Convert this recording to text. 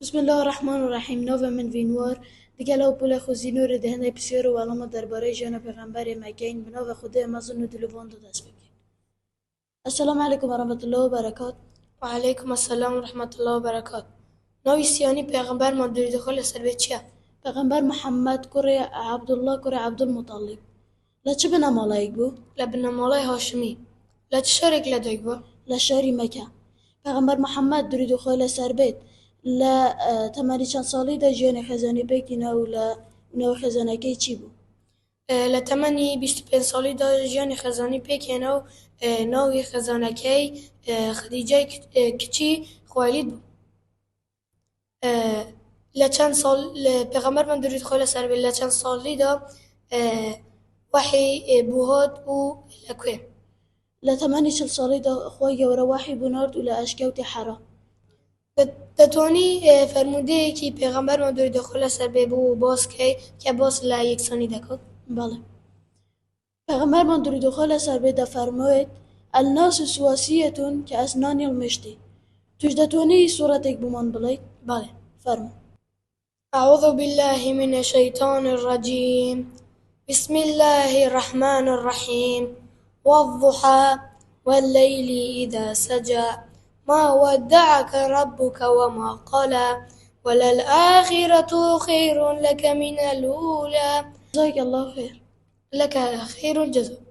بسم الله الرحمن الرحیم. نام من وینوار دیگه لو پول خوزینو رو دهنه بسیار و علامت درباره جان پیغمبر مکین به نام خدا مزون و دلوان دو دست بگیر. السلام علیکم و رحمت الله و برکات. و علیکم السلام و رحمت الله و برکات. ناوی سیانی پیغمبر ما درود خال سر به چیه؟ پیغمبر محمد کره عبدالله کره عبدالمطلب لچه به نمالایک بو؟ لبن مالای هاشمی لچه شارک لدایک با؟ لشاری مکه. پیغمبر محمد درود خال سر بید ل تمانی چند سالی دا جان خزانی بگینا و نو خزانه کی چی بو؟ لتمنی 25 سالی دا جیان خزانی پیکنه و ناوی خزانکی خدیجه کچی خوالید بود. لچند سال پیغمبر من درود خال سر به لچند سالی دا وحی بوهاد و لکوه. لتمانی چل سالی دا خواه و رواحی بنارد و لاشکوت حرا. دتوانی فرموده که پیغمبر ما درود خلا سر به بو باز که باز لا یکسانی دکد. بله. پیغمبر من درود و خال سر به فرمود الناس سواسیتون که اسنان المشتی. توش دتوانی صورتك بمان بلید؟ بله. فرمو. أعوذ بالله من الشيطان الرجيم. بسم الله الرحمن الرحيم. والضحى والليل إذا سجى ما ودعك ربك وما قلى وللآخرة خير لك من الأولى. جزاك الله خير. لك خير الجزاء.